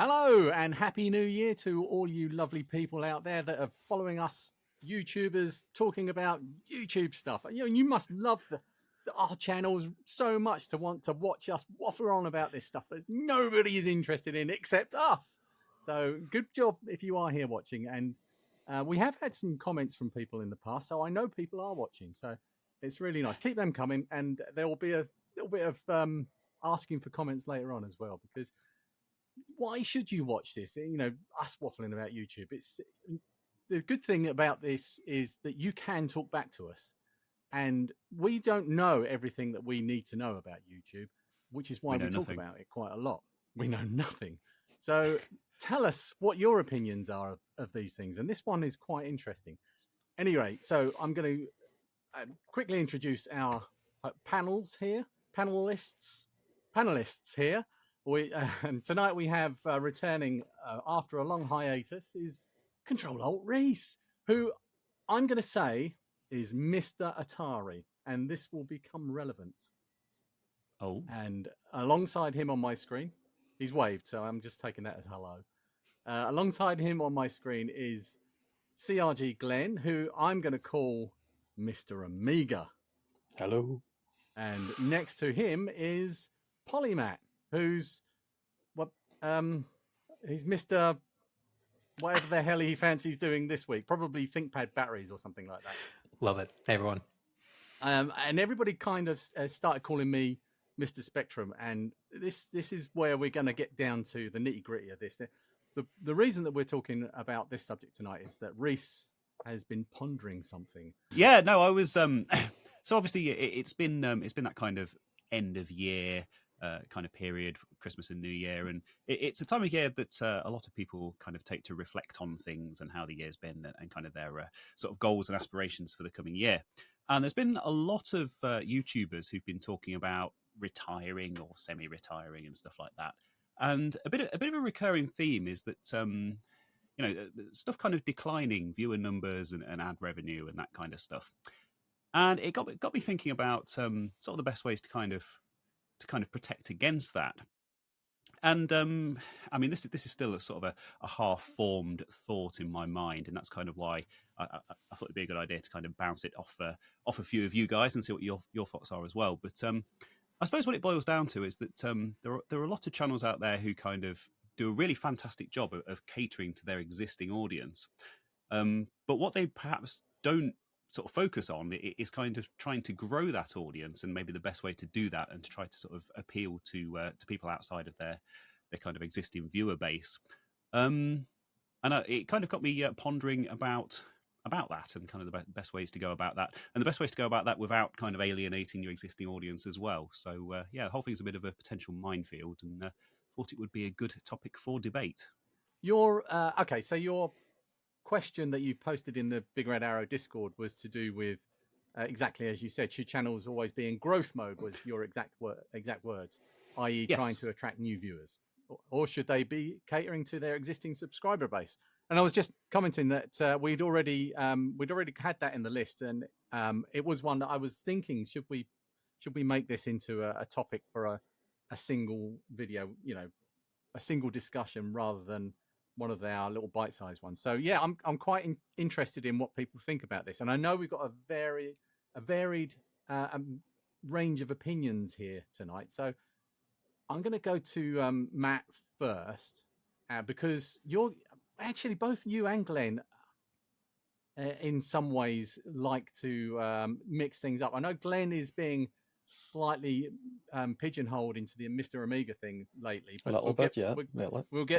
Hello and happy new year to all you lovely people out there that are following us YouTubers talking about YouTube stuff. You must love our channels so much to want to watch us waffle on about this stuff that nobody is interested in except us. So good job if you are here watching. And we have had some comments from people in the past, so I know people are watching. So it's really nice. Keep them coming, and there will be a little bit of asking for comments later on as well, because why should you watch this? Us waffling about YouTube. It's the good thing about this is that you can talk back to us, and we don't know everything that we need to know about YouTube, which is why we talk about it quite a lot. We know nothing. So tell us what your opinions are of these things, and this one is quite interesting. Anyway, so I'm going to quickly introduce our panelists here. And tonight we have returning after a long hiatus is Control Alt Reese, who I'm going to say is Mr. Atari, and this will become relevant. Oh. And alongside him on my screen, he's waved, so I'm just taking that as hello. Alongside him on my screen is CRG Glenn, who I'm going to call Mr. Amiga. Hello. And next to him is Polymat, who's he's Mr. whatever the hell he fancies doing this week. Probably ThinkPad batteries or something like that. Love it. Hey, everyone. And everybody kind of started calling me Mr. Spectrum, and this is where we're going to get down to the nitty gritty of this. The reason that we're talking about this subject tonight is that Reese has been pondering something. Yeah, no, I was. So obviously, it's been that kind of end of year kind of period, Christmas and New Year, and it's a time of year that a lot of people kind of take to reflect on things and how the year's been, and kind of their sort of goals and aspirations for the coming year. And there's been a lot of YouTubers who've been talking about retiring or semi-retiring and stuff like that. And a bit of a recurring theme is that stuff kind of declining viewer numbers and ad revenue and that kind of stuff. And it got me thinking about sort of the best ways to kind of protect against that. And I mean, this is still a sort of a half-formed thought in my mind, and that's kind of why I thought it'd be a good idea to kind of bounce it off a few of you guys and see what your thoughts are as well. But I suppose what it boils down to is that there are a lot of channels out there who kind of do a really fantastic job of catering to their existing audience. But what they perhaps don't sort of focus on is kind of trying to grow that audience, and maybe the best way to do that and to try to sort of appeal to people outside of their kind of existing viewer base. And it kind of got me pondering about that and kind of the best ways to go about that, and the best ways to go about that without kind of alienating your existing audience as well. So yeah, the whole thing's a bit of a potential minefield, and thought it would be a good topic for debate. Okay, so your question that you posted in the Big Red Arrow Discord was to do with exactly as you said, should channels always be in growth mode, was your exact words, i.e. Yes. trying to attract new viewers, or should they be catering to their existing subscriber base? And I was just commenting that we'd already had that in the list, and it was one that I was thinking, should we make this into a topic for a single video, a single discussion rather than one of our little bite-sized ones. So yeah, I'm quite interested in what people think about this, and I know we've got a varied range of opinions here tonight. So I'm going to go to Matt first, because you're actually, both you and Glenn in some ways like to mix things up. I know Glenn is being slightly pigeonholed into the Mr. Amiga thing lately, but we'll get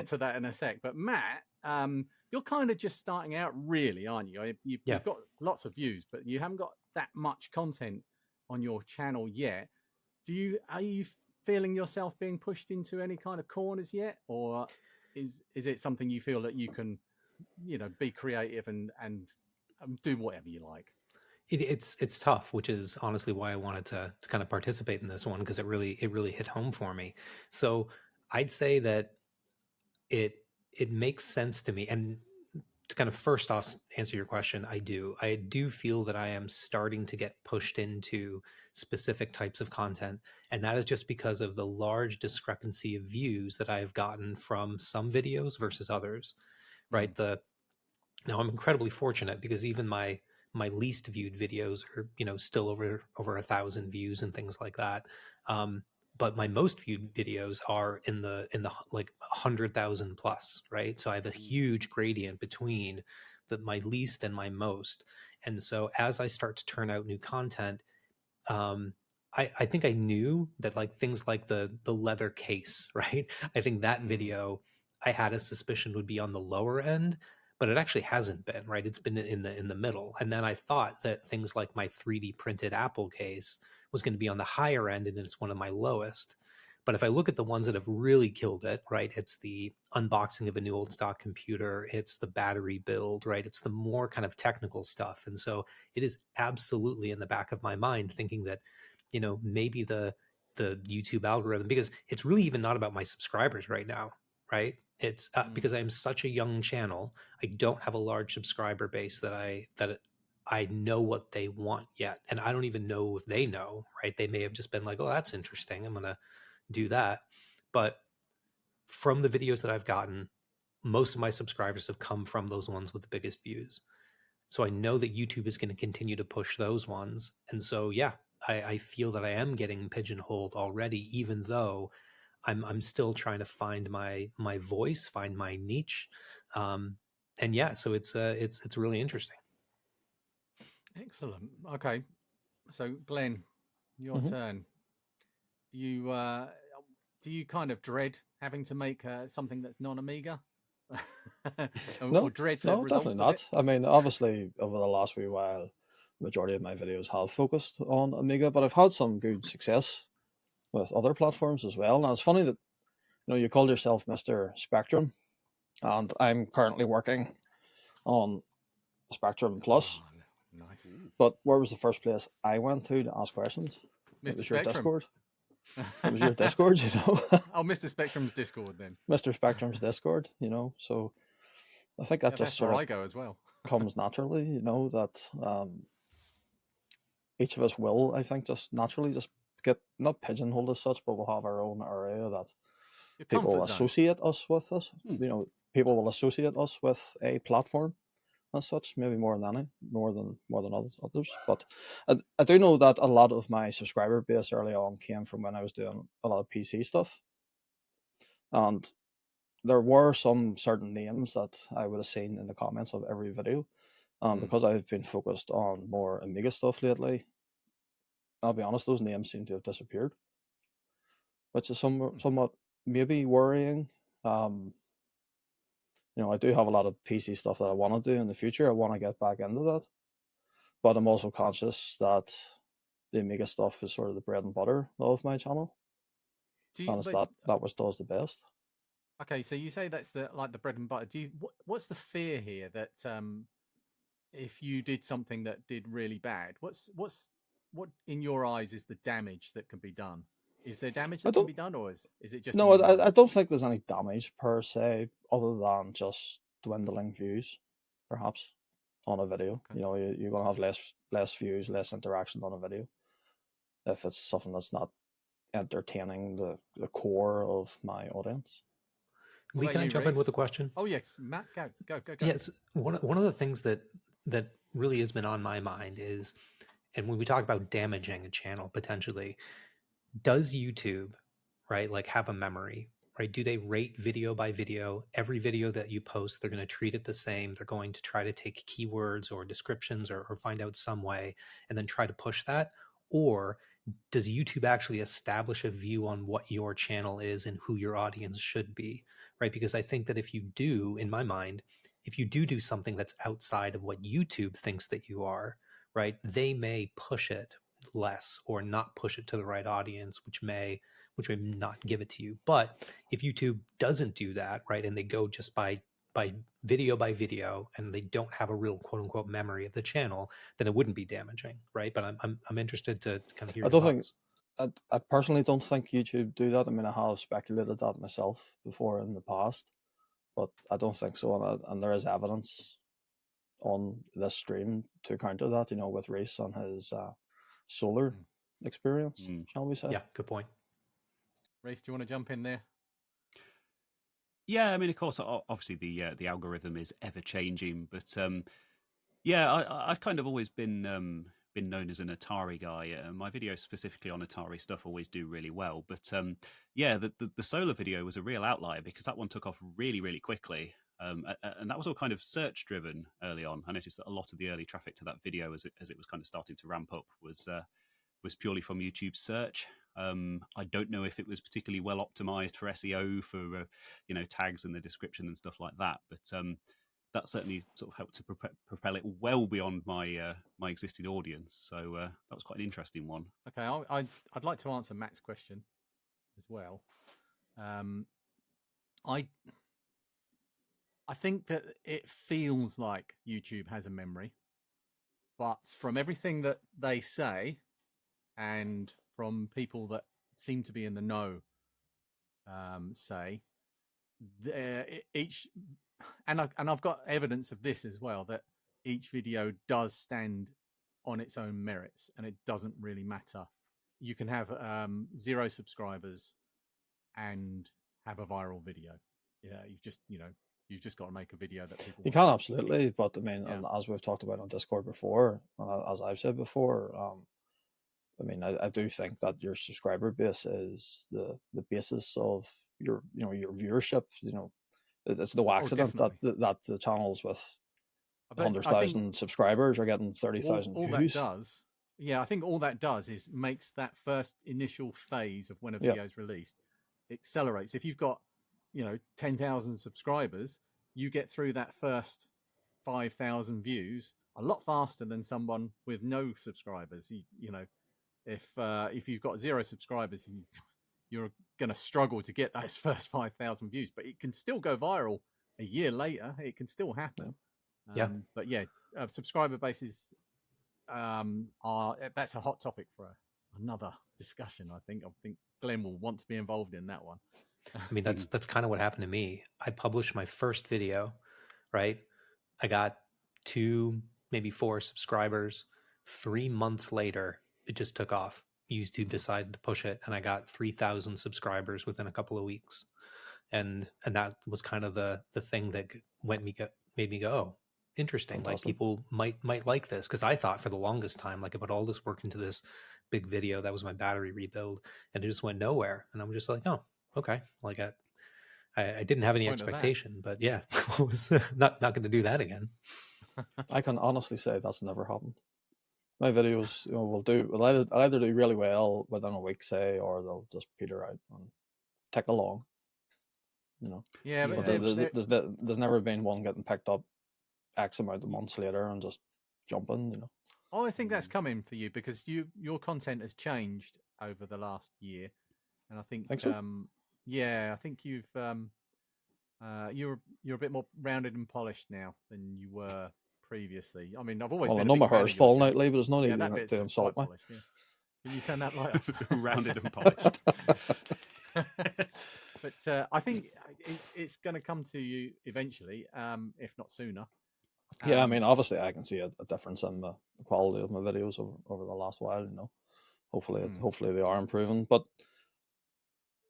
to that in a sec. But Matt, you're kind of just starting out, really, aren't you? You've got lots of views, but you haven't got that much content on your channel yet. Are you feeling yourself being pushed into any kind of corners yet, or is it something you feel that you can, be creative and do whatever you like? It's tough, which is honestly why I wanted to kind of participate in this one, because it really hit home for me. So I'd say that it makes sense to me, and to kind of first off answer your question, I do feel that I am starting to get pushed into specific types of content, and that is just because of the large discrepancy of views that I've gotten from some videos versus others, right? Now I'm incredibly fortunate because even my least viewed videos are, you know, still over 1,000 views and things like that. Um, but my most viewed videos are in the like 100,000 plus, right? So I have a huge gradient between my least and my most. And so as I start to turn out new content, um, I think I knew that like things like the leather case, right? I think that video I had a suspicion would be on the lower end, but it actually hasn't been, right? It's been in the middle. And then I thought that things like my 3D printed Apple case was going to be on the higher end, and it's one of my lowest. But if I look at the ones that have really killed it, right? It's the unboxing of a new old stock computer, it's the battery build, right? It's the more kind of technical stuff. And so it is absolutely in the back of my mind thinking that, you know, maybe the YouTube algorithm, because it's really even not about my subscribers right now, right? It's because I am such a young channel. I don't have a large subscriber base that I know what they want yet, and I don't even know if they know, right? They may have just been like, "Oh, that's interesting. I'm gonna do that." But from the videos that I've gotten, most of my subscribers have come from those ones with the biggest views. So I know that YouTube is going to continue to push those ones. And so, yeah, I feel that I am getting pigeonholed already, even though I'm still trying to find my voice, find my niche. And yeah, so it's really interesting. Excellent. Okay, so Glenn, your Mhm. turn. Do you kind of dread having to make something that's non-Amiga, or No, dread the no, definitely results of it? not. I mean, obviously, over the last wee while, majority of my videos have focused on Amiga, but I've had some good success with other platforms as well. And it's funny that you called yourself Mr. Spectrum, and I'm currently working on Spectrum Plus. Oh, nice, But where was the first place I went to ask questions? It Mr. was your Spectrum. Discord. It was your Discord, Oh, Mr. Spectrum's Discord then. Mr. Spectrum's Discord, So I think that Yeah, just that's sort where of I go as well. comes naturally, that each of us will, I think, just naturally just get not pigeonholed as such, but we'll have our own area that Your people comfort zone. associate us with us. Hmm. People will associate us with a platform as such, maybe more than others. But I do know that a lot of my subscriber base early on came from when I was doing a lot of PC stuff, and there were some certain names that I would have seen in the comments of every video. Because I've been focused on more Amiga stuff lately, I'll be honest, those names seem to have disappeared, which is somewhat maybe worrying. Um, I do have a lot of PC stuff that I want to do in the future. I want to get back into that, but I'm also conscious that the Amiga stuff is sort of the bread and butter of my channel, Do you? and it's But that which does the best. okay, so you say that's the bread and butter. What's the fear here that if you did something that did really bad, what in your eyes is the damage that can be done? Is there damage I that can don't be done, or is it just in no, your I mind? don't think there's any damage per se, other than just dwindling views, perhaps on a video. Okay. You're gonna have less views, less interaction on a video if it's something that's not entertaining the core of my audience. What Lee, about can I you, jump in with a Reese? question? Oh yes, Matt, go. Yes, one of the things that really has been on my mind is, and when we talk about damaging a channel potentially, does YouTube, right, like have a memory, right? Do they rate video by video? Every video that you post, they're going to treat it the same. They're going to try to take keywords or descriptions or find out some way and then try to push that. Or does YouTube actually establish a view on what your channel is and who your audience should be, right? Because I think that if you do, in my mind, if you do something that's outside of what YouTube thinks that you are, right, they may push it less or not push it to the right audience, which may not give it to you. But if YouTube doesn't do that, right, and they go just by video and they don't have a real quote unquote memory of the channel, then it wouldn't be damaging, right? But I'm interested to kind of hear I your don't think thoughts. I personally don't think YouTube do that. I mean, I have speculated that myself before in the past, but I don't think so. And there is evidence on this stream to counter that, with Reese and his solar experience, shall we say? Yeah, good point. Reese, do you want to jump in there? Yeah, I mean, of course, obviously the algorithm is ever changing, but yeah, I've kind of always been known as an Atari guy. My videos specifically on Atari stuff always do really well, but yeah, the solar video was a real outlier because that one took off really, really quickly. And that was all kind of search driven early on. I noticed that a lot of the early traffic to that video, as it was kind of starting to ramp up, was purely from YouTube search. I don't know if it was particularly well optimized for SEO, for tags in the description and stuff like that, but that certainly sort of helped to propel it well beyond my my existing audience. So that was quite an interesting one. Okay, I'd like to answer Matt's question as well. I think that it feels like YouTube has a memory, but from everything that they say and from people that seem to be in the know say, each and I've got evidence of this as well, that each video does stand on its own merits and it doesn't really matter. You can have 0 subscribers and have a viral video. Yeah, you've just got to make a video that people. You can absolutely, but I mean, Yeah. as we've talked about on Discord before, as I've said before, I mean, I do think that your subscriber base is the basis of your viewership. It's no accident that the channels with 100,000 subscribers are getting 30,000 all views. That does, yeah, I think all that does is makes that first initial phase of when a video is released accelerates. If you've got 10,000 subscribers, you get through that first 5,000 views a lot faster than someone with no subscribers. If you've got 0 subscribers, you're going to struggle to get those first 5,000 views, but it can still go viral a year later. It can still happen. But yeah, subscriber bases that's a hot topic for another discussion. I think Glenn will want to be involved in that one. I mean, that's kind of what happened to me. I published my first video, right? I got 2, maybe 4 subscribers. 3 months later, it just took off. YouTube decided to push it, and I got 3,000 subscribers within a couple of weeks. And that was kind of the thing that made me go, oh, interesting. Fantastic. Like people might like this, because I thought for the longest time, like I put all this work into this big video that was my battery rebuild, and it just went nowhere. And I'm just like, oh, okay. Like I didn't have any expectation, but yeah, I was not going to do that again. I can honestly say that's never happened. My videos, will either do really well within a week, say, or they'll just peter out and tick along. Yeah, but there's never been one getting picked up X amount of months later and just jumping. Oh, I think that's coming for you because your content has changed over the last year, and I think so? I think you've you're a bit more rounded and polished now than you were previously. I mean, I've always been. I know my hair's falling out, but it's not even to insult me. Polished, yeah. Can you turn that light off? Rounded and polished. But I think it's going to come to you eventually, if not sooner. Yeah, I mean, obviously, I can see a difference in the quality of my videos over the last while. Hopefully they are improving. But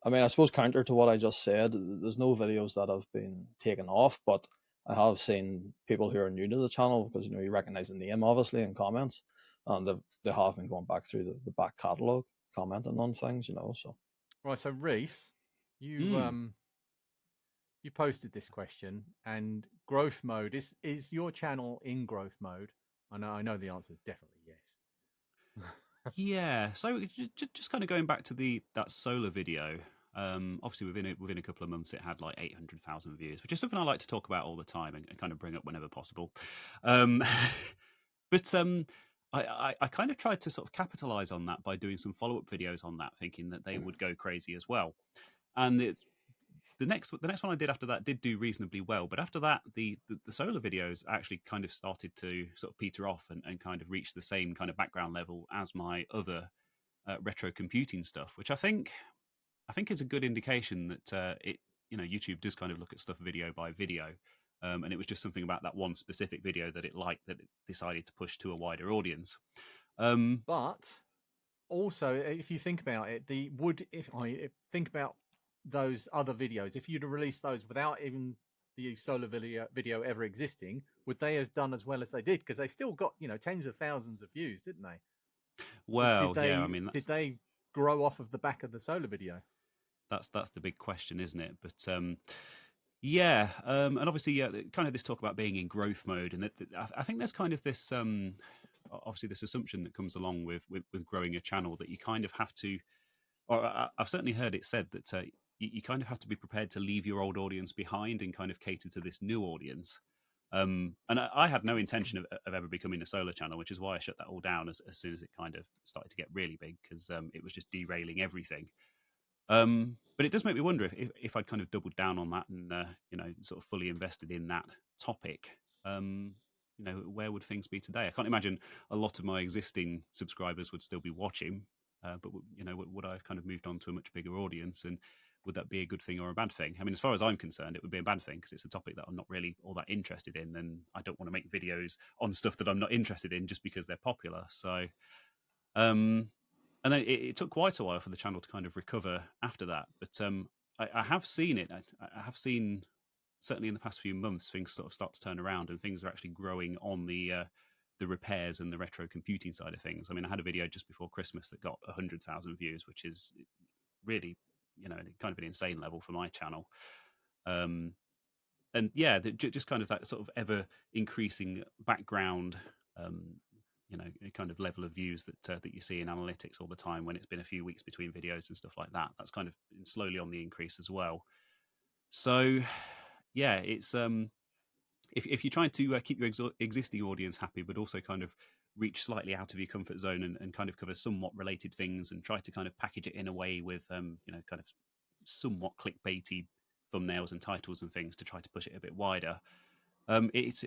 I mean, I suppose counter to what I just said, there's no videos that have been taken off, but I have seen people who are new to the channel, because you recognize the name obviously in comments, and they have been going back through the back catalogue, commenting on things. So right. So Reese, you posted this question, and growth mode is your channel in growth mode? I know the answer is definitely yes. Yeah, so just kind of going back to that solar video. Obviously, within a couple of months, it had like 800,000 views, which is something I like to talk about all the time and kind of bring up whenever possible. But I kind of tried to sort of capitalize on that by doing some follow-up videos on that, thinking that they would go crazy as well. And the next one I did after that did do reasonably well, but after that, the solar videos actually kind of started to sort of peter off and kind of reach the same kind of background level as my other retro computing stuff, which I think is a good indication that YouTube does kind of look at stuff video by video. And it was just something about that one specific video that it liked that it decided to push to a wider audience. But also, if you think about it, think about those other videos, if you'd have released those without even the solo video ever existing, would they have done as well as they did? Because they still got tens of thousands of views, didn't they? Well, did yeah, I mean, did they grow off of the back of the solo video? that's the big question, isn't it? But yeah, and obviously, kind of this talk about being in growth mode, and I think there's kind of this obviously this assumption that comes along with growing a channel that you kind of have to, or I've certainly heard it said that you kind of have to be prepared to leave your old audience behind and kind of cater to this new audience. And I had no intention of ever becoming a solo channel, which is why I shut that all down as soon as it kind of started to get really big, because it was just derailing everything. But it does make me wonder if I'd kind of doubled down on that and sort of fully invested in that topic. Where would things be today? I can't imagine a lot of my existing subscribers would still be watching, but would I have kind of moved on to a much bigger audience, and would that be a good thing or a bad thing? I mean, as far as I'm concerned, it would be a bad thing because it's a topic that I'm not really all that interested in, and I don't want to make videos on stuff that I'm not interested in just because they're popular. So, and then it took quite a while for the channel to kind of recover after that. But I have seen it. I have seen, certainly in the past few months, things sort of start to turn around, and things are actually growing on the repairs and the retro computing side of things. I mean, I had a video just before Christmas that got 100,000 views, which is really, kind of an insane level for my channel. And yeah, just kind of that sort of ever increasing background, kind of level of views that you see in analytics all the time when it's been a few weeks between videos and stuff like that. That's kind of slowly on the increase as well. So yeah, it's if you're trying to keep your existing audience happy, but also kind of reach slightly out of your comfort zone and kind of cover somewhat related things and try to kind of package it in a way with kind of somewhat clickbaity thumbnails and titles and things to try to push it a bit wider. It's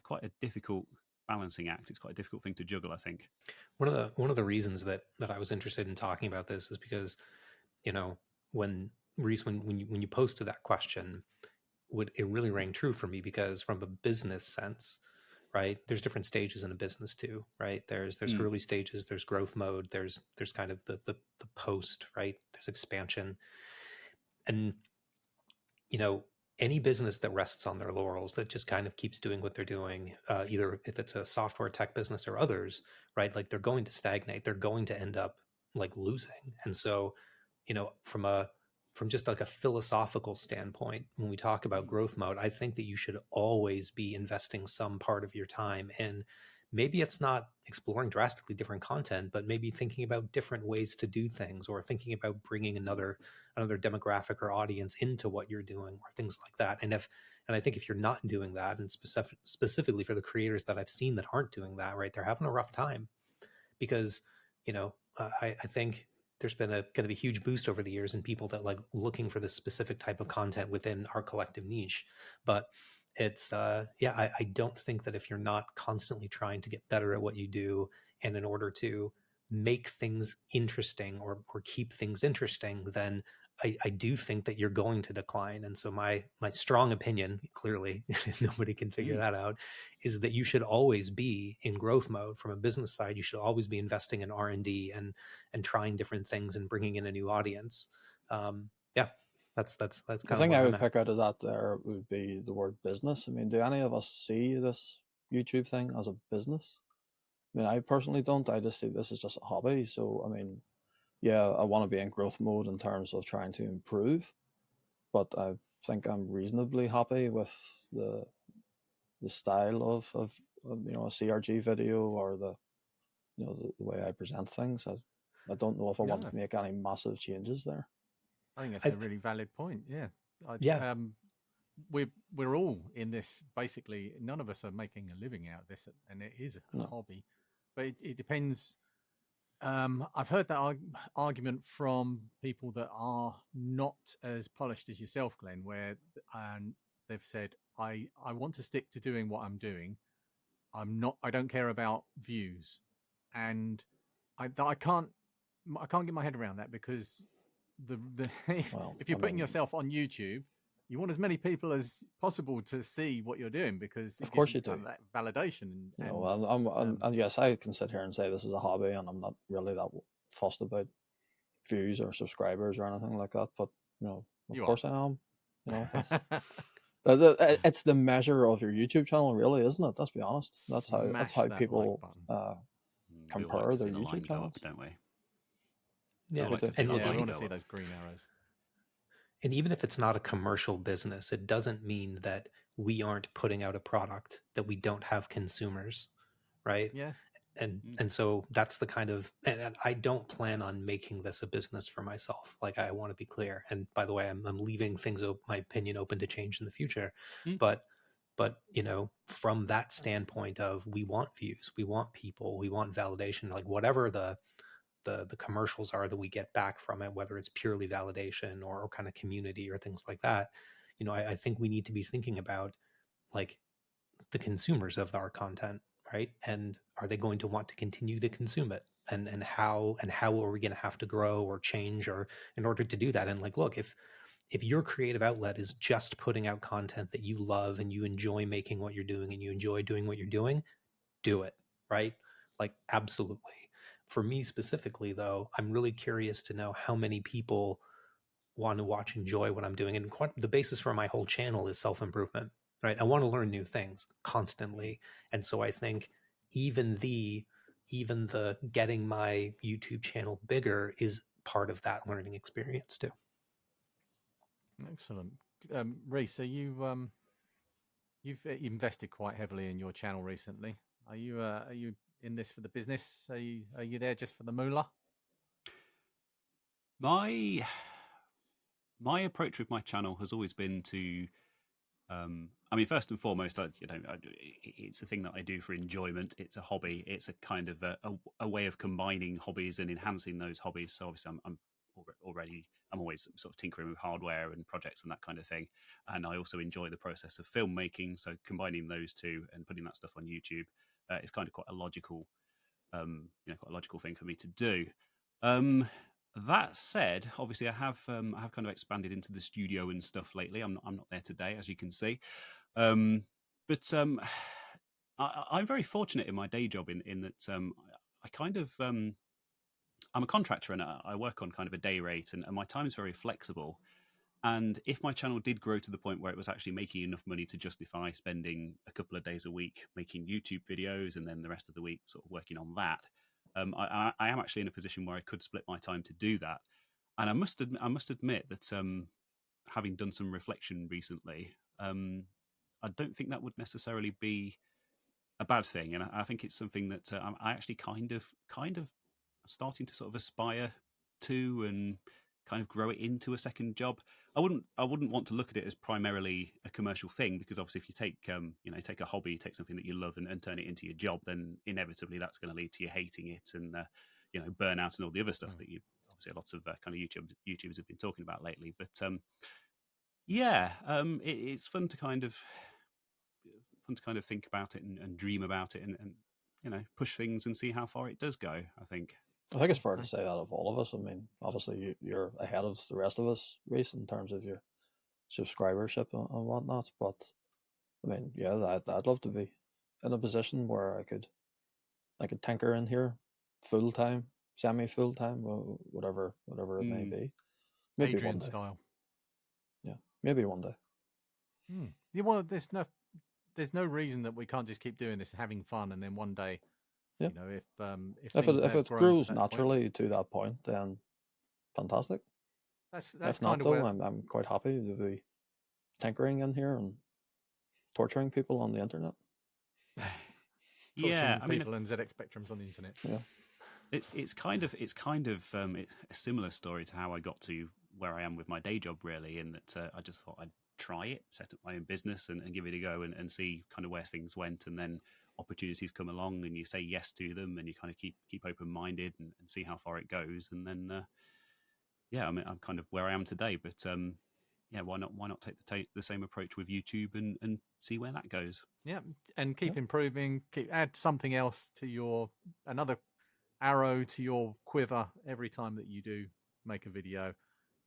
quite a difficult balancing act. It's quite a difficult thing to juggle, I think. One of the reasons that I was interested in talking about this is because, when Reese, when you posted that question, it really rang true for me, because from a business sense, right, there's different stages in a business too, right? There's early stages, there's growth mode, there's kind of the post, right? There's expansion. And any business that rests on their laurels, that just kind of keeps doing what they're doing, either if it's a software tech business or others, right, like they're going to stagnate, they're going to end up like losing. And so, from just like a philosophical standpoint, when we talk about growth mode, I think that you should always be investing some part of your time in, maybe it's not exploring drastically different content, but maybe thinking about different ways to do things, or thinking about bringing another demographic or audience into what you're doing, or things like that. And I think if you're not doing that, and specifically for the creators that I've seen that aren't doing that, right, they're having a rough time, because I think there's been a kind of a huge boost over the years in people that like looking for this specific type of content within our collective niche. But it's I don't think that if you're not constantly trying to get better at what you do, and in order to make things interesting, or keep things interesting, then I do think that you're going to decline. And so my strong opinion, clearly nobody can figure that out, is that you should always be in growth mode. From a business side, you should always be investing in R&D and trying different things and bringing in a new audience. That's kind The of thing I where would I'm at. pick out of that there would be the word business. I mean, do any of us see this YouTube thing as a business? I mean, I personally don't. I just see this as just a hobby. So, I mean, yeah, I want to be in growth mode in terms of trying to improve, but I think I'm reasonably happy with the style of a CRG video, or the the way I present things. I don't know if I want Yeah. to make any massive changes there. I think that's I- a really valid point. Yeah. Yeah. We're all in this. Basically, none of us are making a living out of this, and it is a No. hobby. But it depends. I've heard that argument from people that are not as polished as yourself, Glenn, where they've said, I want to stick to doing what I'm doing. I don't care about views, and I can't get my head around that, because Well, if you're I putting mean, yourself on YouTube, you want as many people as possible to see what you're doing because of it gives course you you do. kind of that validation You and know, and yes, I can sit here and say this is a hobby, and I'm not really that fussed about views or subscribers or anything like that. But you know, of you are. course I am. You know, it's the measure of your YouTube channel, really, isn't it? Let's be honest. That's Smash how that like people button. We all like compare to their see the line YouTube go up, channels. don't we? We Yeah, all We like do. to see and the look, Yeah, we line want to go see up. those green arrows. and even if it's not a commercial business, it doesn't mean that we aren't putting out a product that we don't have consumers, right? Yeah. And so that's the kind of, and I don't plan on making this a business for myself. Like, I want to be clear. And by the way, I'm leaving things, my opinion, open to change in the future. Mm. But you know, from that standpoint of, we want views, we want people, we want validation, like whatever the commercials are that we get back from it, whether it's purely validation or kind of community or things like that, you know, I think we need to be thinking about, like, the consumers of our content, right? And are they going to want to continue to consume it? And how are we going to have to grow or change or in order to do that? And like, look, if your creative outlet is just putting out content that you love and you enjoy making what you're doing and you enjoy doing what you're doing, do it, right? Like, absolutely. For me specifically, though, I'm really curious to know how many people want to watch, enjoy what I'm doing. And the basis for my whole channel is self-improvement, right? I want to learn new things constantly. And so I think even the getting my YouTube channel bigger is part of that learning experience too. Excellent. Reese, you've invested quite heavily in your channel recently. Are you in this for the business? Are you there just for the moolah? My approach with my channel has always been to, I mean, first and foremost, it's a thing that I do for enjoyment. It's a hobby. It's a kind of a way of combining hobbies and enhancing those hobbies. So obviously, I'm always sort of tinkering with hardware and projects and that kind of thing. And I also enjoy the process of filmmaking. So combining those two and putting that stuff on YouTube is kind of quite a logical, quite a logical thing for me to do. That said, obviously I have kind of expanded into the studio and stuff lately. I'm not there today, as you can see, but I'm very fortunate in my day job in that I kind of I'm a contractor and I work on kind of a day rate, and my time is very flexible. And if my channel did grow to the point where it was actually making enough money to justify spending a couple of days a week making YouTube videos and then the rest of the week sort of working on that, I am actually in a position where I could split my time to do that. And I must admit that having done some reflection recently, I don't think that would necessarily be a bad thing, and I think it's something that I actually kind of starting to sort of aspire to and kind of grow it into a second job. I wouldn't want to look at it as primarily a commercial thing, because obviously if you take take a hobby, take something that you love and turn it into your job, then inevitably that's going to lead to you hating it and burnout and all the other stuff that you obviously lots of kind of YouTubers have been talking about lately. But it's fun to kind of think about it and dream about it and push things and see how far it does go, I think. I think it's fair to say that of all of us. I mean, obviously you're ahead of the rest of us, Reese, in terms of your subscribership and whatnot. But I mean, yeah, I'd love to be in a position where I could tinker in here full time, semi full time, whatever it may be. Maybe Adrian one day. style. Yeah, maybe one day. Yeah, well, there's no reason that we can't just keep doing this, having fun, and then one day, Yeah. if If things it have grown to grows that naturally to that point, then fantastic. point, that's If not, kind of though, where I'm quite happy to be tinkering in here and torturing people on the internet. Yeah, torturing I mean, people and ZX Spectrums on the internet. Yeah. it's kind of a similar story to how I got to where I am with my day job, really, in that I just thought I'd try it, set up my own business and give it a go and see kind of where things went, and then opportunities come along and you say yes to them and you kind of keep open minded and see how far it goes, and then I mean, I'm kind of where I am today, but why not take the same approach with YouTube and see where that goes. Yeah, and keep improving. Add something else to another arrow to your quiver every time that you do make a video.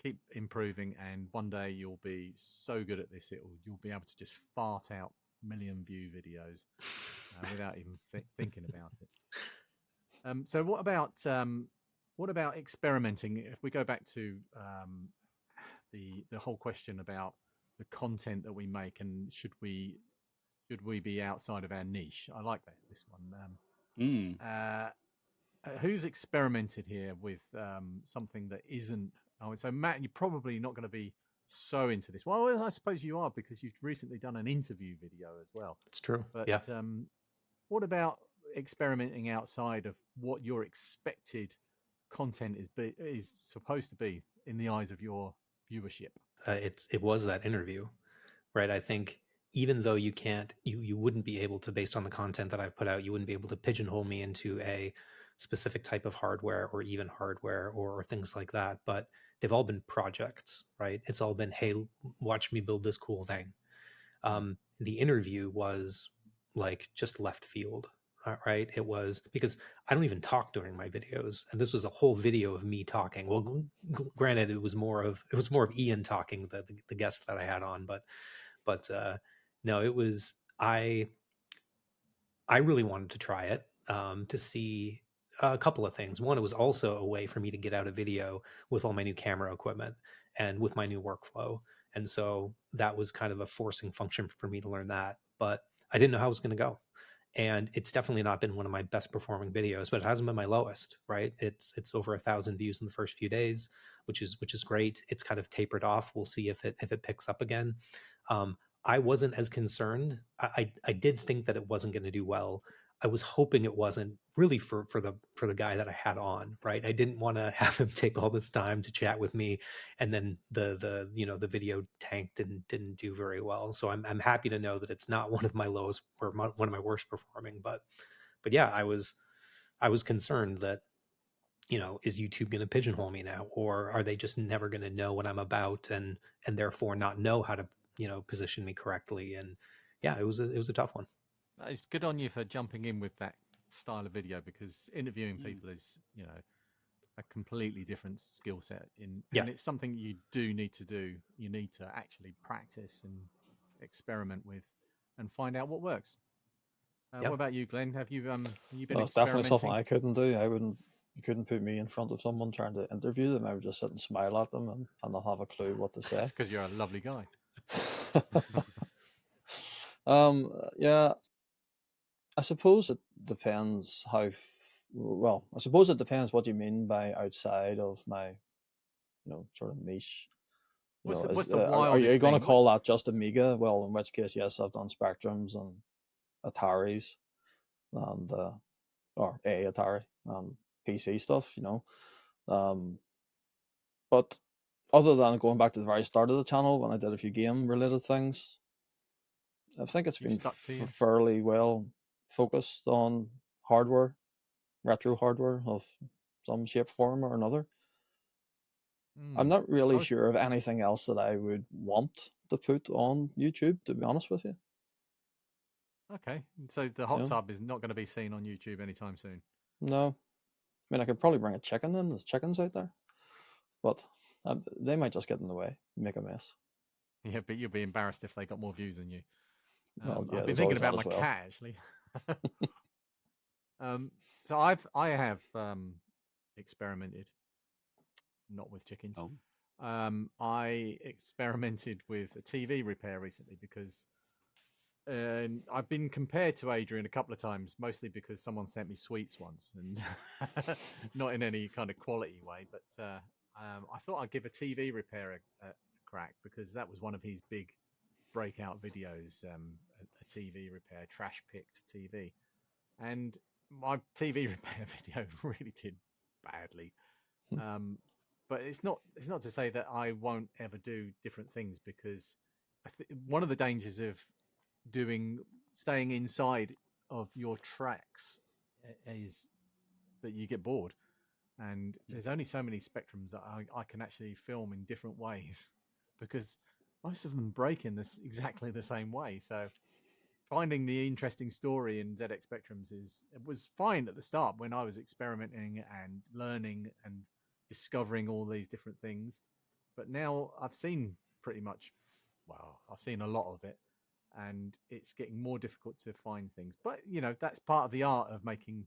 keep improving, and one day you'll be so good at this, you'll be able to just fart out million view videos without even thinking about it. So what about experimenting? If we go back to the whole question about the content that we make, and should we be outside of our niche? I like this one. Who's experimented here with something that isn't? Oh, so Matt, you're probably not going to be so into this. Well, I suppose you are, because you've recently done an interview video as well. It's true. But Yeah. what about experimenting outside of what your expected content is supposed to be in the eyes of your viewership? It was that interview, right? I think even though you wouldn't be able to, based on the content that I've put out, you wouldn't be able to pigeonhole me into a specific type of hardware or even hardware or things like that. But they've all been projects, right? It's all been, hey, watch me build this cool thing. The interview was like just left field, right? It was because I don't even talk during my videos, and this was a whole video of me talking. Well, granted, it was more of Ian talking, the guest that I had on, but no, it was I really wanted to try it to see a couple of things. One, it was also a way for me to get out a video with all my new camera equipment and with my new workflow. And so that was kind of a forcing function for me to learn that. But I didn't know how it was going to go. And it's definitely not been one of my best performing videos, but it hasn't been my lowest, right? It's over 1,000 views in the first few days, which is great. It's kind of tapered off. We'll see if it picks up again. I wasn't as concerned. I did think that it wasn't going to do well. I was hoping it wasn't, really for the guy that I had on, right? I didn't want to have him take all this time to chat with me, and then the video tanked and didn't do very well. So I'm happy to know that it's not one of my lowest or one of my worst performing. But yeah, I was concerned that, is YouTube going to pigeonhole me now, or are they just never going to know what I'm about and therefore not know how to position me correctly? And yeah, it was a tough one. It's good on you for jumping in with that style of video, because interviewing people is, a completely different skill set and it's something you do need to do. You need to actually practice and experiment with and find out what works. What about you, Glenn? Have you been Well, it's definitely something I couldn't do. You couldn't put me in front of someone trying to interview them. I would just sit and smile at them and not have a clue what to say. That's because you're a lovely guy. Yeah, I suppose it depends well, I suppose it depends what you mean by outside of my, sort of niche. What's the Are you wildest going to thing? call that just Amiga? Well, in which case, yes, I've done Spectrums and Ataris and or Atari and PC stuff, But other than going back to the very start of the channel when I did a few game related things, I think it's been fairly well focused on hardware, retro hardware of some shape, form, or another. I'm not really sure of anything else that I would want to put on YouTube, to be honest with you. Okay, so the hot tub is not going to be seen on YouTube anytime soon. No, I mean, I could probably bring a chicken in. There's chickens out there, but they might just get in the way, make a mess. Yeah, but you'll be embarrassed if they got more views than you. Well, yeah, I've been thinking about my cat actually. So I have experimented, not with chickens. I experimented with a TV repair recently because I've been compared to Adrian a couple of times, mostly because someone sent me sweets once, and not in any kind of quality way. But I thought I'd give a TV repair a crack, because that was one of his big breakout videos, a TV repair, trash picked TV. And my TV repair video really did badly. But it's not to say that I won't ever do different things, because one of the dangers of staying inside of your tracks is that you get bored, and there's only so many spectrums that I can actually film in different ways, because most of them break in this exactly the same way. So finding the interesting story in ZX Spectrums was fine at the start when I was experimenting and learning and discovering all these different things. But now I've seen pretty much, well, I've seen a lot of it, and it's getting more difficult to find things. But that's part of the art of making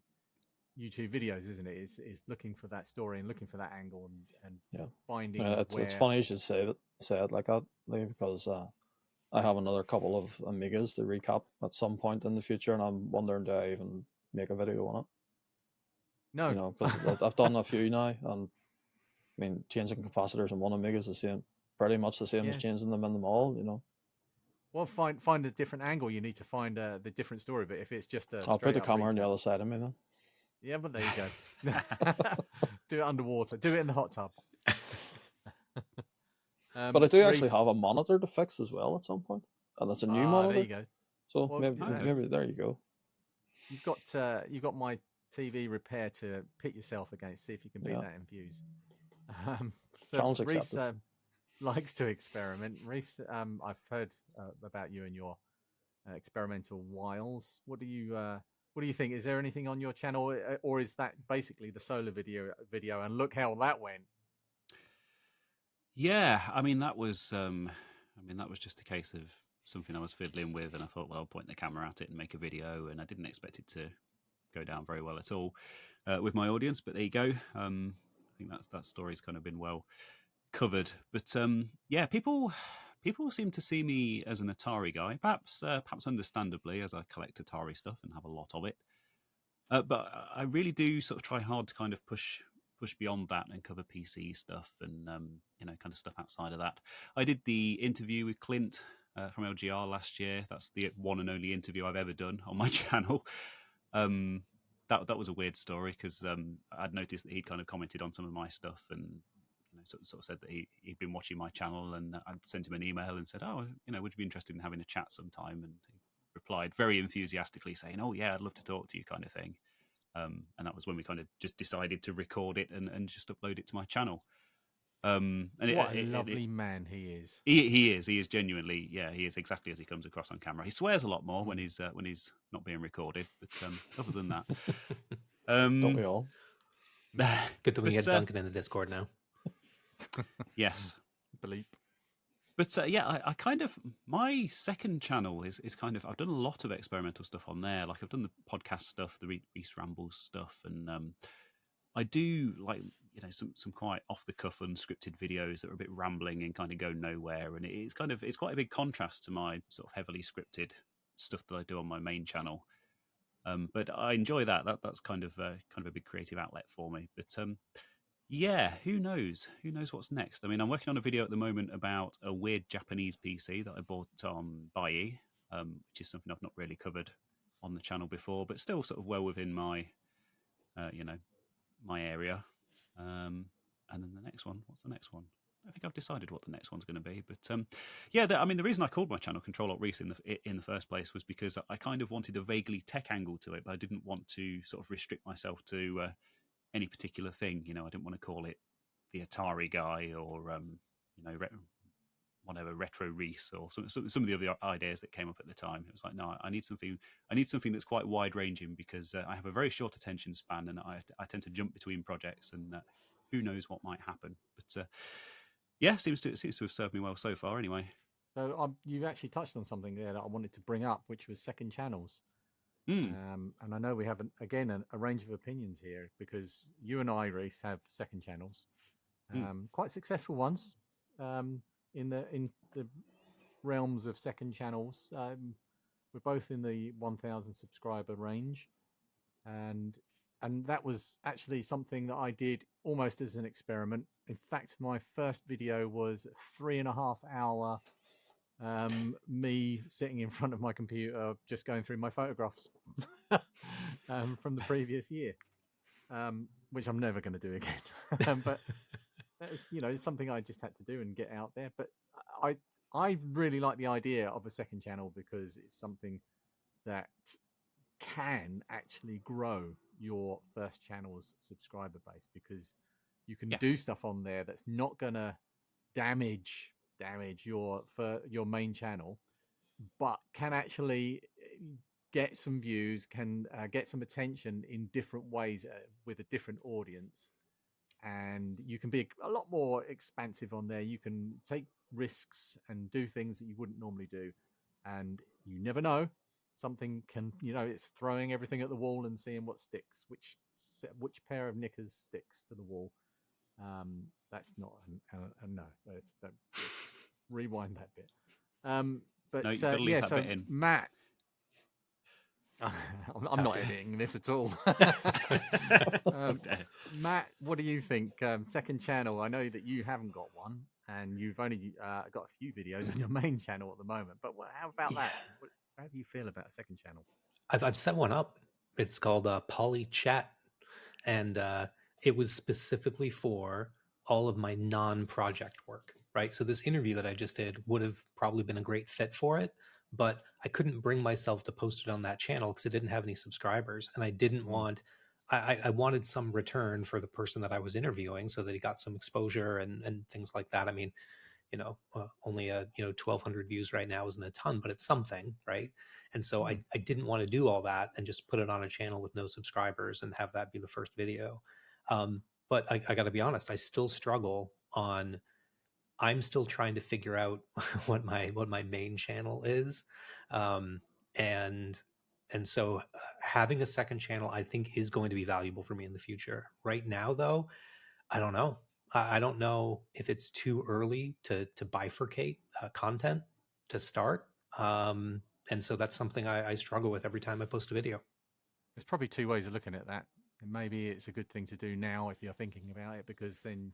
YouTube videos, isn't it? Is looking for that story and looking for that angle and Yeah. finding It's where. funny you should say it like that, Lee, because I have another couple of Amigas to recap at some point in the future, and I'm wondering, do I even make a video on it? No, Because I've done a few now, and I mean, changing capacitors in one Amiga is the same, pretty much the same as yeah. changing them in them all. Well, find a different angle. You need to find the different story. But if it's just a I'll put straight the up camera on the recap, other side of me then. yeah. But there you go. Do it underwater. Do it in the hot tub. But I do actually have Reese, a monitor to fix as well at some point, and it's a new there monitor. you go. So Well, maybe there you go. you've got my TV repair to pit yourself against. See if you can beat Yeah. that in views. So Challenge Reese accepted. likes to experiment. Reese, I've heard about you and your experimental wiles. What do you think? Is there anything on your channel, or is that basically the solo video? And look how that went. Yeah, I mean that was just a case of something I was fiddling with, and I thought, well, I'll point the camera at it and make a video, and I didn't expect it to go down very well at all with my audience. But there you go. I think that story's kind of been well covered. But yeah, people seem to see me as an Atari guy, perhaps understandably, as I collect Atari stuff and have a lot of it. But I really do sort of try hard to kind of push beyond that and cover PC stuff and kind of stuff outside of that. I did the interview with Clint from LGR last year. That's the one and only interview I've ever done on my channel. That was a weird story because I'd noticed that he'd kind of commented on some of my stuff and sort of said that he'd been watching my channel, and I sent him an email and said, oh, would you be interested in having a chat sometime? And he replied very enthusiastically saying, oh yeah, I'd love to talk to you, kind of thing. And that was when we kind of just decided to record it and just upload it to my channel. And What a lovely man he is. He is genuinely, yeah, he is exactly as he comes across on camera. He swears a lot more when he's not being recorded, but other than that, Don't we all? Good that we get Duncan in the Discord now. Yes. Bleep. But yeah, I kind of, my second channel is kind of, I've done a lot of experimental stuff on there. Like I've done the podcast stuff, the Reese Rambles stuff, and I do like some quite off the cuff unscripted videos that are a bit rambling and kind of go nowhere. And it's quite a big contrast to my sort of heavily scripted stuff that I do on my main channel. But I enjoy that. That's kind of a big creative outlet for me. But yeah, who knows? Who knows what's next? I mean, I'm working on a video at the moment about a weird Japanese PC that I bought on Bai, which is something I've not really covered on the channel before, but still sort of well within my, my area. And then the next one, what's the next one? I think I've decided what the next one's going to be. But yeah, I mean, the reason I called my channel Control Alt Reese in the first place was because I kind of wanted a vaguely tech angle to it, but I didn't want to sort of restrict myself to any particular thing. I didn't want to call it the Atari guy or whatever, Retro Reese or some of the other ideas that came up at the time. It was like, no, I need something that's quite wide ranging because I have a very short attention span and I tend to jump between projects and who knows what might happen. But yeah, seems to have served me well so far anyway. So you actually touched on something there that I wanted to bring up, which was second channels. And I know we have a range of opinions here because you and I, Reese, have second channels, quite successful ones in the realms of second channels. We're both in the 1,000 subscriber range, and that was actually something that I did almost as an experiment. In fact, my first video was 3.5 hour me sitting in front of my computer just going through my photographs from the previous year, which I'm never going to do again. But it's something I just had to do and get out there. But I really like the idea of a second channel because it's something that can actually grow your first channel's subscriber base because you can do stuff on there that's not going to damage your main channel, but can actually get some views, can get some attention in different ways with a different audience, and you can be a lot more expansive on there. You can take risks and do things that you wouldn't normally do, and you never know. Something can, it's throwing everything at the wall and seeing what sticks, which pair of knickers sticks to the wall. That's not a no. Don't rewind that bit. But No, you've got to leave that so bit in. Matt, I'm not editing this at all. Matt, what do you think? Second channel. I know that you haven't got one, and you've only got a few videos on your main channel at the moment. But how about that? How do you feel about a second channel? I've set one up. It's called Poly Chat, and it was specifically for all of my non-project work, right? So this interview that I just did would have probably been a great fit for it, but I couldn't bring myself to post it on that channel because it didn't have any subscribers, and I didn't want. I wanted some return for the person that I was interviewing, so that he got some exposure and things like that. I mean, only 1,200 views right now isn't a ton, but it's something, right? And so I didn't want to do all that and just put it on a channel with no subscribers and have that be the first video. But I got to be honest, I still struggle on. I'm still trying to figure out what my main channel is, and so having a second channel I think is going to be valuable for me in the future. Right now, though, I don't know. I don't know if it's too early to bifurcate content to start. And so that's something I struggle with every time I post a video. There's probably two ways of looking at that. And maybe it's a good thing to do now if you're thinking about it, because then,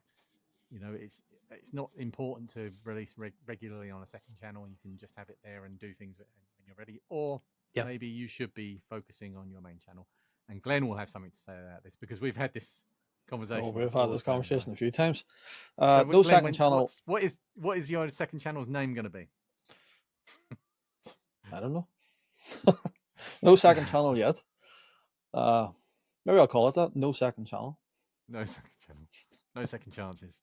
it's not important to release regularly on a second channel. You can just have it there and do things when you're ready. Or maybe you should be focusing on your main channel. And Glenn will have something to say about this, because we've had this conversation. Oh, we've had this conversation a few times. So no Glenn, second channel. What is your second channel's name going to be? I don't know. No second channel yet. Maybe I'll call it that. No second channel. No second channel. No second chances.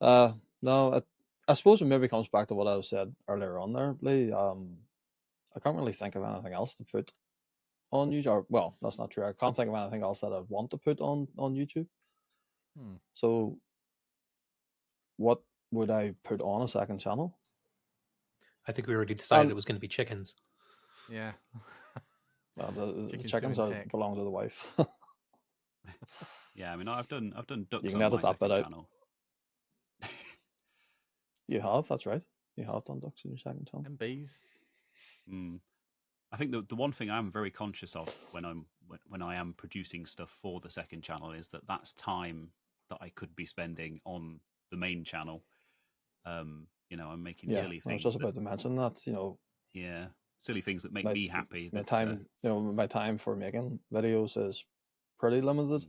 No, I suppose it maybe comes back to what I said earlier on there, Lee. I can't really think of anything else to put on YouTube. Or, well, that's not true. I can't think of anything else that I want to put on YouTube. So, what would I put on a second channel? I think we already decided it was going to be chickens. Yeah. The chickens belong to the wife. Yeah, I mean, I've done ducks. You can on edit my that bit second out. channel. You have, that's right. You have done ducks in your second channel. And bees. I think the one thing I'm very conscious of when I am producing stuff for the second channel is that that's time that I could be spending on the main channel. I'm making silly things. I was just about to mention that. Yeah, silly things that make me happy. My time, my time for making videos is pretty limited.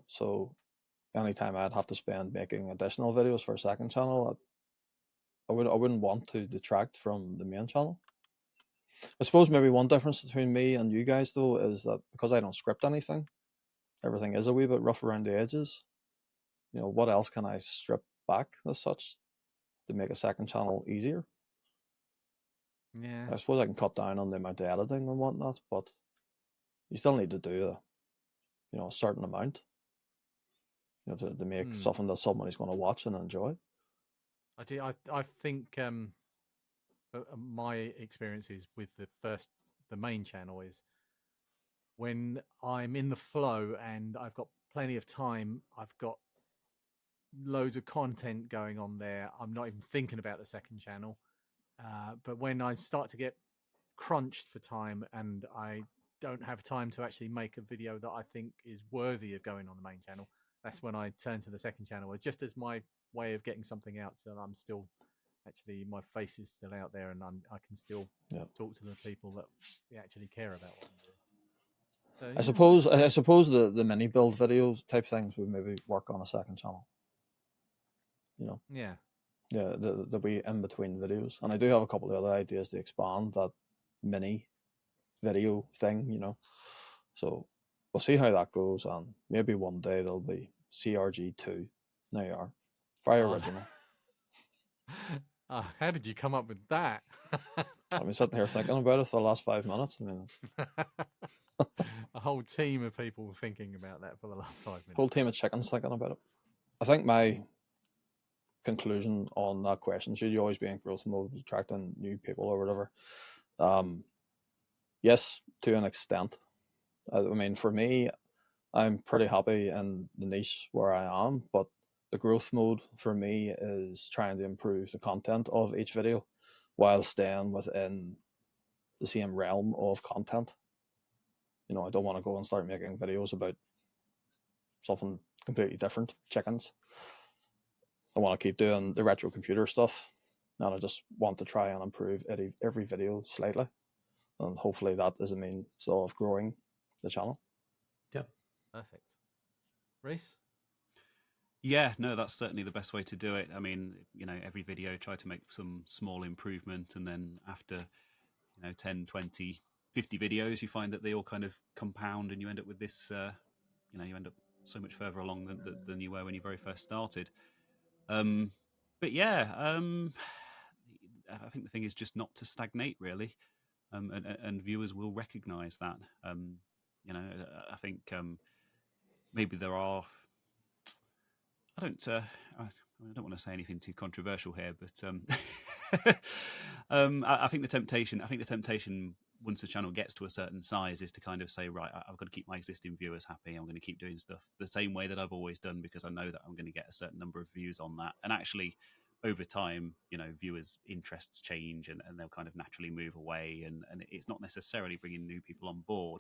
So anytime I'd have to spend making additional videos for a second channel, I wouldn't want to detract from the main channel. I suppose maybe one difference between me and you guys, though, is that because I don't script anything, everything is a wee bit rough around the edges. What else can I strip back as such to make a second channel easier? Yeah. I suppose I can cut down on the amount of editing and whatnot, but you still need to do a certain amount, to make something that somebody's going to watch and enjoy. I think my experiences with the main channel is when I'm in the flow and I've got plenty of time, I've got loads of content going on there, I'm not even thinking about the second channel. But when I start to get crunched for time and I don't have time to actually make a video that I think is worthy of going on the main channel, that's when I turn to the second channel, just as my way of getting something out, so I'm still actually, my face is still out there, and I can still talk to the people that actually care about what I'm doing. So, I suppose the mini build videos type things would maybe work on a second channel. Yeah, the be in between videos, and I do have a couple of other ideas to expand that mini video thing. So we'll see how that goes, and maybe one day there'll be CRG2. There you are, very original. How did you come up with that? I've been sitting here thinking about it for the last 5 minutes. a whole team of people thinking about that for the last 5 minutes. Whole team of chickens thinking about it. I think my conclusion on that question, should you always be in growth mode, attracting new people or whatever? Yes, to an extent. I mean, for me, I'm pretty happy in the niche where I am, but the growth mode for me is trying to improve the content of each video while staying within the same realm of content. You know, I don't want to go and start making videos about something completely different, chickens. I want to keep doing the retro computer stuff, and I just want to try and improve every video slightly, and hopefully that is a means of growing the channel. Yeah, Perfect. Reese? Yeah, no, that's certainly the best way to do it. I mean, every video try to make some small improvement, and then after 10, 20, 50 videos, you find that they all kind of compound, and you end up with this you end up so much further along than you were when you very first started. But yeah, I think the thing is just not to stagnate, really, and viewers will recognise that. I think maybe there are. I don't want to say anything too controversial here, but I think the temptation. Once the channel gets to a certain size is to kind of say, right, I've got to keep my existing viewers happy. I'm going to keep doing stuff the same way that I've always done because I know that I'm going to get a certain number of views on that. And actually, over time, viewers' interests change and they'll kind of naturally move away. And it's not necessarily bringing new people on board.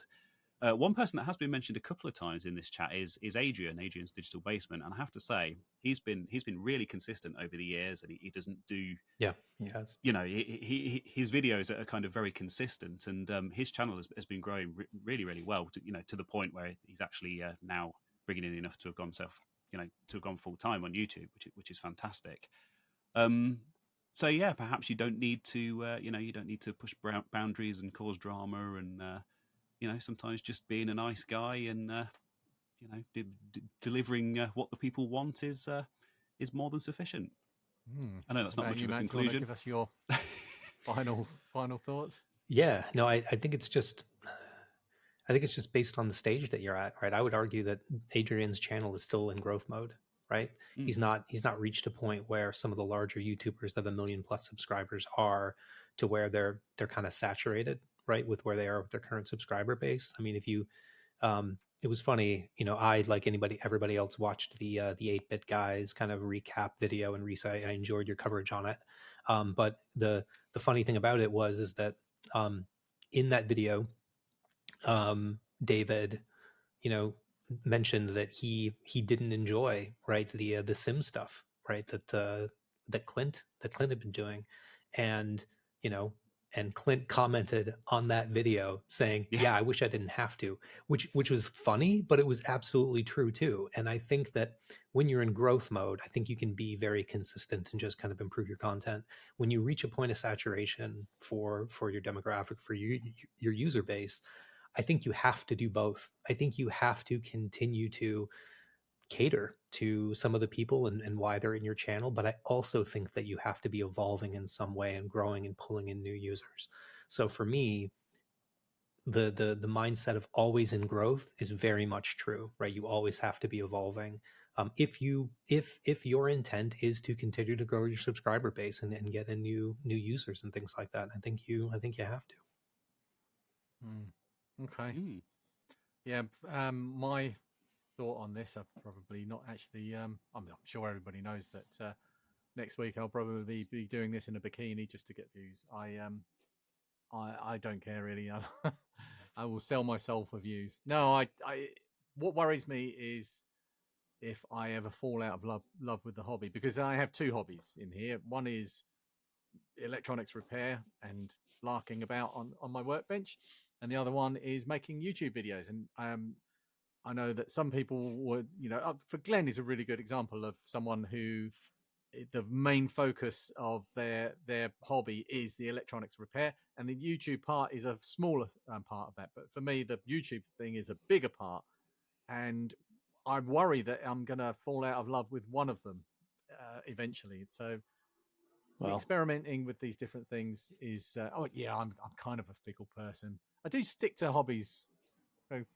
One person that has been mentioned a couple of times in this chat is Adrian. Adrian's Digital Basement, and I have to say he's been really consistent over the years, and he doesn't do. Yeah, he has. His videos are kind of very consistent, and his channel has been growing really, really well. To the point where he's actually now bringing in enough to have gone full time on YouTube, which is fantastic. So yeah, perhaps you don't need to you don't need to push boundaries and cause drama and. Sometimes just being a nice guy and delivering what the people want is more than sufficient. I know that's not much of a Matt, conclusion. Do you want to give us your final thoughts? Yeah, no, I think it's just based on the stage that you're at, right? I would argue that Adrian's channel is still in growth mode, right? He's not reached a point where some of the larger YouTubers that have 1 million plus subscribers are, to where they're kind of saturated, right, with where they are with their current subscriber base. I mean, if you it was funny, I, like everybody else, watched the 8-bit guys kind of recap video, and Reese, I enjoyed your coverage on it. But the funny thing about it is that in that video, David, mentioned that he didn't enjoy, right, the sim stuff, right, that Clint had been doing, and and Clint commented on that video saying, yeah, I wish I didn't have to, which was funny, but it was absolutely true too. And I think that when you're in growth mode, I think you can be very consistent and just kind of improve your content. When you reach a point of saturation for your demographic, for your user base, I think you have to do both. I think you have to continue to cater to some of the people and why they're in your channel, but I also think that you have to be evolving in some way and growing and pulling in new users. So for me, the mindset of always in growth is very much true, right? You always have to be evolving. If your intent is to continue to grow your subscriber base and get in new users and things like that, I think you have to. Okay. Yeah. My thought on this are probably not actually. I'm sure everybody knows that next week I'll probably be doing this in a bikini just to get views. I don't care really. I will sell myself for views. No, I what worries me is if I ever fall out of love with the hobby, because I have two hobbies in here. One is electronics repair and larking about on my workbench, and the other one is making YouTube videos. And I know that some people would, for Glenn is a really good example of someone who the main focus of their hobby is the electronics repair, and the YouTube part is a smaller part of that. But for me, the YouTube thing is a bigger part, and I worry that I'm going to fall out of love with one of them eventually. So experimenting with these different things is I'm kind of a fickle person. I do stick to hobbies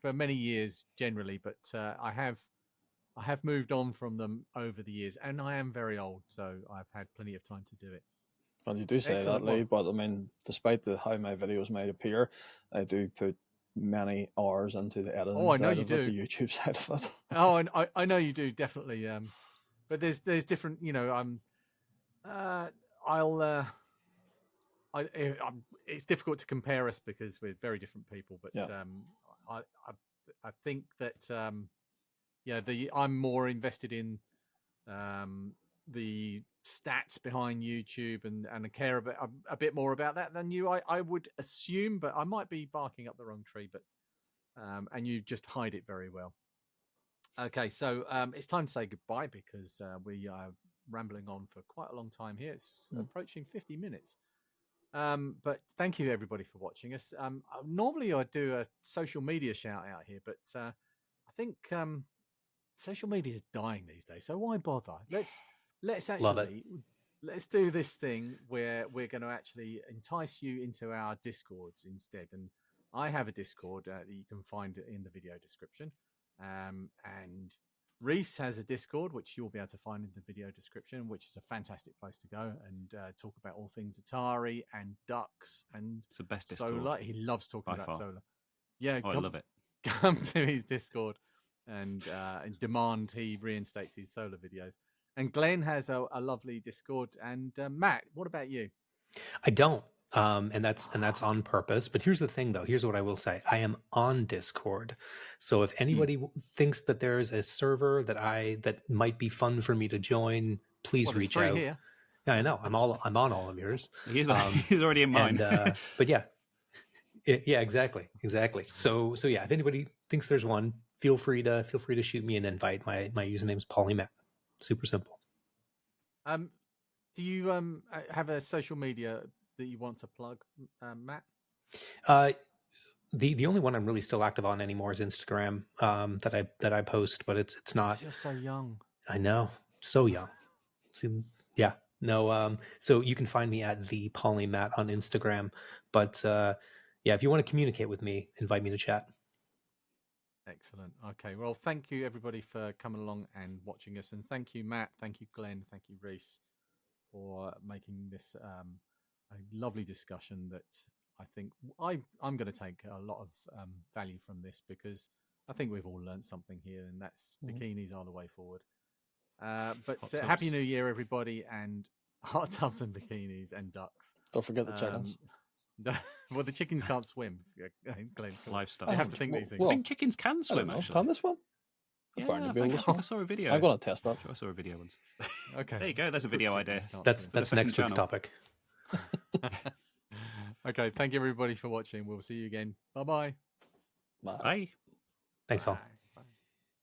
for many years generally, but I have moved on from them over the years, and I am very old, so I've had plenty of time to do it. Well, you do say Excellent. that, Lee, but I mean, despite how my videos might appear, I do put many hours into the editing Oh, I know side you of it, do. the YouTube side of it. Oh, and I know you do, definitely. But there's different, I'll it's difficult to compare us because we're very different people. But Yeah. I think that I'm more invested in the stats behind YouTube and I care a bit more about that than you. I would assume, but I might be barking up the wrong tree. But and you just hide it very well. Okay, so it's time to say goodbye because we are rambling on for quite a long time here. It's approaching 50 minutes. But thank you everybody for watching us. Normally I do a social media shout out here, but I think social media is dying these days. So why bother? Let's actually let's do this thing where we're going to actually entice you into our Discords instead. And I have a Discord that you can find in the video description. And Reese has a Discord, which you'll be able to find in the video description, which is a fantastic place to go and talk about all things Atari and ducks and It's the best solar. Discord He loves talking by about far. solar. Yeah, I love it. Come to his Discord and demand he reinstates his solar videos. And Glenn has a lovely Discord. And Matt, what about you? I don't. And that's on purpose. But here's the thing, though. Here's what I will say. I am on Discord, so if anybody thinks that there's a server that might be fun for me to join, please reach out. Here. Yeah, I know. I'm on all of yours. He's already in mine. But yeah, yeah, exactly. So yeah, if anybody thinks there's one, feel free to shoot me an invite. My username is Polymath. Super simple. Do you have a social media that you want to plug, Matt? The only one I'm really still active on anymore is Instagram. That I post, but it's not. You're so young. I know, so young. See, yeah, no. So you can find me at the Polymath on Instagram, but yeah, if you want to communicate with me, invite me to chat. Excellent. Okay. Well, thank you everybody for coming along and watching us, and thank you, Matt. Thank you, Glenn. Thank you, Reese, for making this a lovely discussion that I think I'm going to take a lot of value from this because I think we've all learned something here, and that's bikinis are the way forward. But Happy New Year, everybody, and hot tubs and bikinis and ducks. Don't forget the chickens. Well, the chickens can't swim. Glenn, Livestock. I have to think these things. I think chickens can swim, actually. Can they swim? Yeah, I saw a video. I'm going to test that. I saw a video once. Okay. There you go. There's a video idea. That's next week's topic. Okay. Thank you, everybody, for watching. We'll see you again. Bye-bye. Bye. Bye. Thanks all.